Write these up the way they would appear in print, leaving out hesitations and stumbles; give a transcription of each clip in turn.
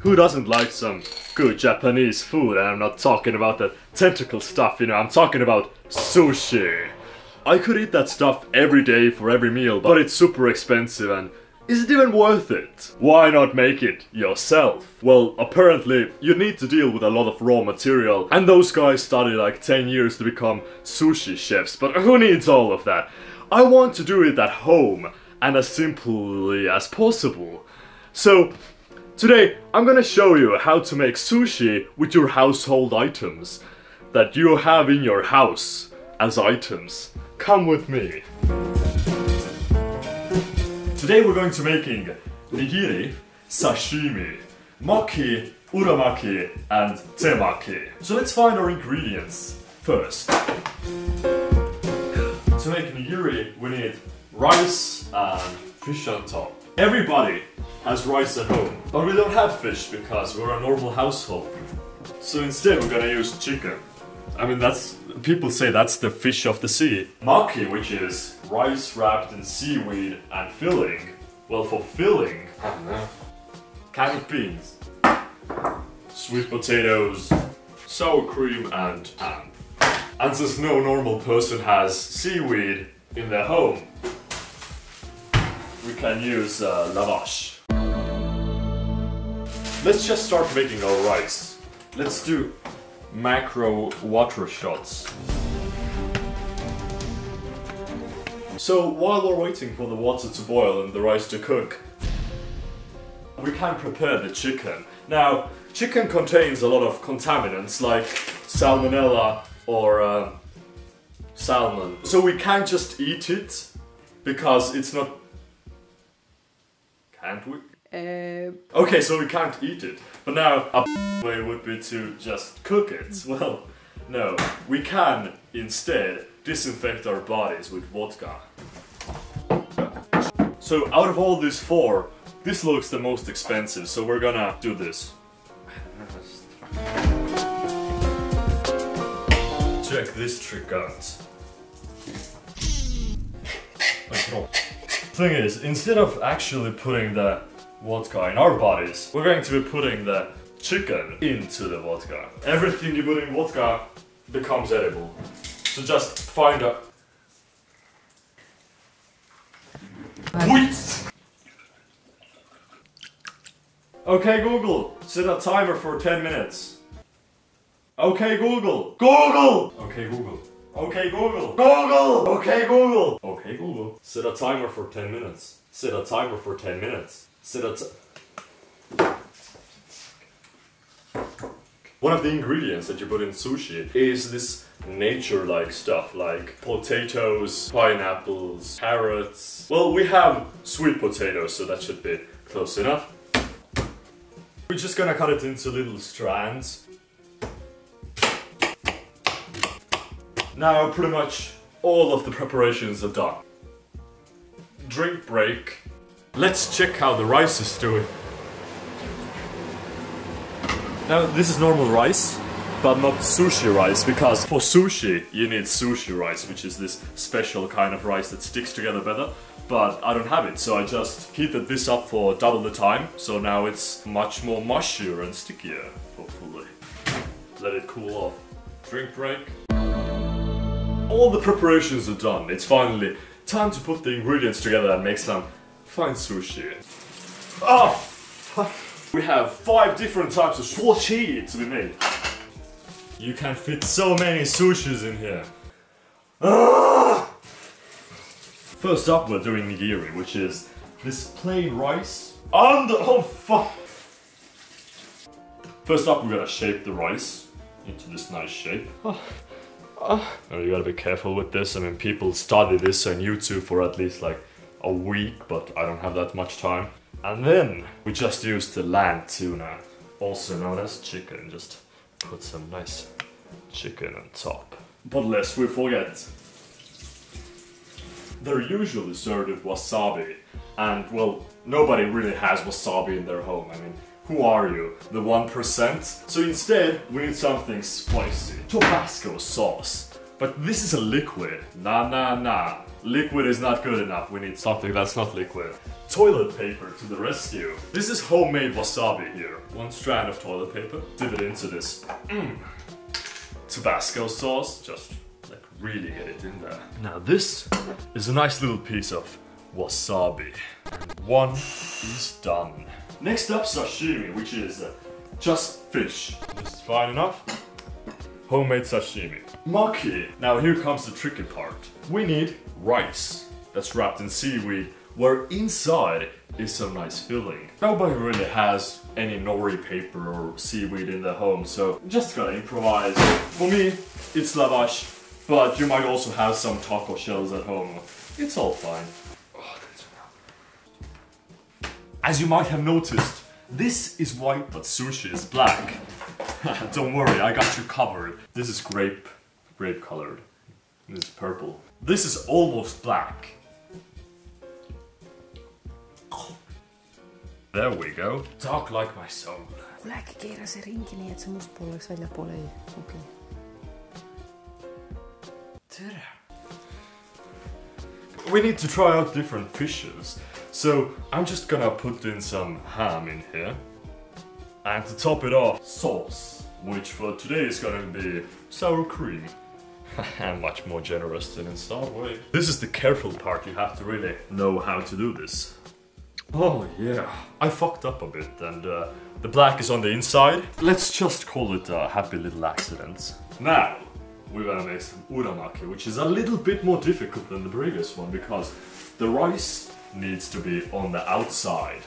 who doesn't like some good Japanese food? And I'm not talking about that tentacle stuff, you know, I'm talking about sushi. I could eat that stuff every day for every meal, but it's super expensive, and is it even worth it? Why not make it yourself? Well, apparently you need to deal with a lot of raw material, and those guys study like 10 years to become sushi chefs, but who needs all of that? I want to do it at home, and as simply as possible. So, today I'm gonna show you how to make sushi with your household items that you have in your house as items. Come with me. Today we're going to making Nigiri, Sashimi, Maki, Uramaki and Temaki. So let's find our ingredients first. To make Nigiri we need rice and fish on top. Everybody has rice at home, but we don't have fish because we're a normal household. So instead we're gonna use chicken. I mean, people say that's the fish of the sea. Maki, which is rice wrapped in seaweed and filling. Well, for filling, I don't know. Canned beans, sweet potatoes, sour cream and ham. And since no normal person has seaweed in their home, we can use lavash. Let's just start making our rice. Let's do macro water shots. So while we're waiting for the water to boil and the rice to cook, we can prepare the chicken. Now, chicken contains a lot of contaminants like salmonella or salmon. So we can't just eat it because it's not... Can't we? Okay, so we can't eat it. But now, a way would be to just cook it. Well, no. We can, instead, disinfect our bodies with vodka. So, out of all these four, this looks the most expensive, so we're gonna do this. Check this trick out. Thing is, instead of actually putting the vodka in our bodies, we're going to be putting the chicken into the vodka. Everything you put in vodka becomes edible. So just find a... Wait! Okay Google, set a timer for 10 minutes. Okay Google, Google! Okay Google. Okay Google, Google! Okay Google! Okay Google, set a timer for 10 minutes. Set a timer for 10 minutes. One of the ingredients that you put in sushi is this nature-like stuff, like potatoes, pineapples, carrots. Well, we have sweet potatoes, so that should be close enough. We're just gonna cut it into little strands. Now, pretty much all of the preparations are done. Drink break. Let's check how the rice is doing. Now, this is normal rice, but not sushi rice, because for sushi you need sushi rice, which is this special kind of rice that sticks together better. But I don't have it, so I just heated this up for double the time, so now it's much more mushier and stickier, hopefully. Let it cool off. Drink break. All the preparations are done. It's finally time to put the ingredients together and make some fine sushi. Oh, fuck. We have 5 different types of sushi to be made. You can fit so many sushis in here. Ah! First up we're doing nigiri, which is this plain rice on the... oh fuck! First up we're gonna shape the rice into this nice shape. Oh, you gotta be careful with this. I mean, people study this on YouTube for at least like a week, but I don't have that much time. And then we just use the land tuna, also known as chicken. Just put some nice chicken on top. But lest we forget, they're usually served with wasabi, and well, nobody really has wasabi in their home. I mean, who are you? The 1%? So instead, we need something spicy. Tabasco sauce. But this is a liquid. Nah. Liquid is not good enough, we need something that's not liquid. Toilet paper to the rescue. This is homemade wasabi here. One strand of toilet paper. Dip it into this Tabasco sauce. Just like really get it in there. Now this is a nice little piece of wasabi. And one is done. Next up, sashimi, which is just fish. This is fine enough. Homemade sashimi. Maki. Now here comes the tricky part. We need rice that's wrapped in seaweed, where inside is some nice filling. Nobody really has any nori paper or seaweed in their home, so just gotta improvise. For me, it's lavash, but you might also have some taco shells at home. It's all fine. As you might have noticed, this is white but sushi is black. Don't worry, I got you covered. This is grape colored. This is purple. This is almost black. There we go. Talk like my soul. Kuule äkki keera see ringi nii, et see must pool oleks väljapoole. Okei. Tere. We need to try out different fishes. So I'm just gonna put in some ham in here. And to top it off, sauce. Which for today is gonna be sour cream. I'm much more generous than in Subway. This is the careful part, you have to really know how to do this. Oh yeah, I fucked up a bit and the black is on the inside. Let's just call it a happy little accident. Now, we're gonna make some uramaki, which is a little bit more difficult than the previous one because the rice needs to be on the outside.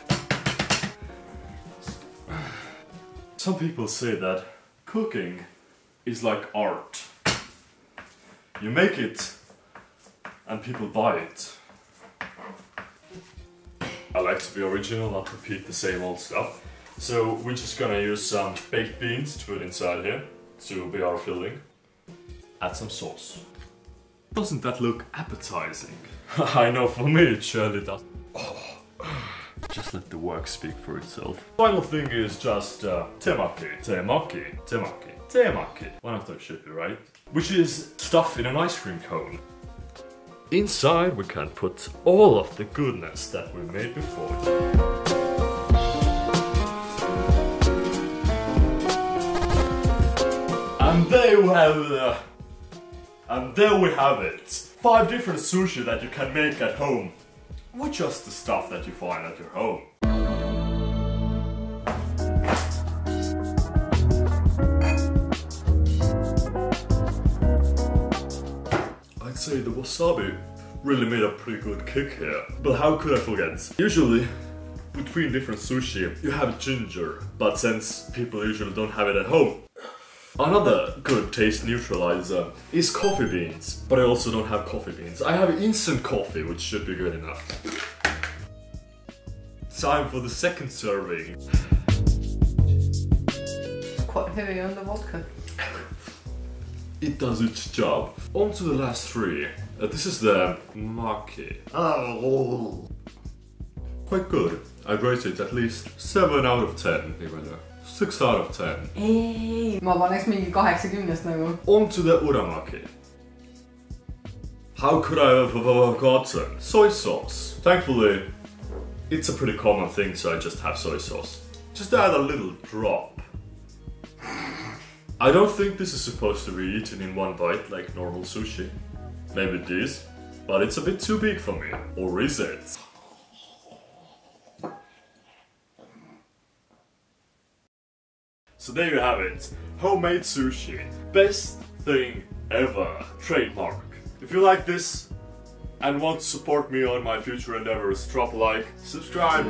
Some people say that cooking is like art. You make it and people buy it. I like to be original, not repeat the same old stuff. So we're just gonna use some baked beans to put inside here to be our filling. Add some sauce. Doesn't that look appetizing? I know, for me it surely does. Oh. Just let the work speak for itself. Final thing is just temaki. One of those should be right. Which is stuff in an ice cream cone. Inside we can put all of the goodness that we made before. And there we have it. 5 different sushi that you can make at home. With just the stuff that you find at your home. I'd say the wasabi really made a pretty good kick here. But how could I forget? Usually, between different sushi, you have ginger. But since people usually don't have it at home, another good taste neutralizer is coffee beans, but I also don't have coffee beans. I have instant coffee, which should be good enough. Time for the second serving. Quite heavy on the vodka. It does its job. On to the last 3. This is the Maki. Oh. Quite good. I'd rate it at least 7 out of 10. 6 out of 10. Ei, ma paneks mingi 80 nagu. On to the Uramaki. How could I have forgotten? Soy sauce. Thankfully, it's a pretty common thing, so I just have soy sauce. Just add a little drop. I don't think this is supposed to be eaten in one bite like normal sushi. Maybe it is, but it's a bit too big for me. Or is it? So there you have it. Homemade sushi. Best thing ever. Trademark. If you like this and want to support me on my future endeavors, drop a like, subscribe.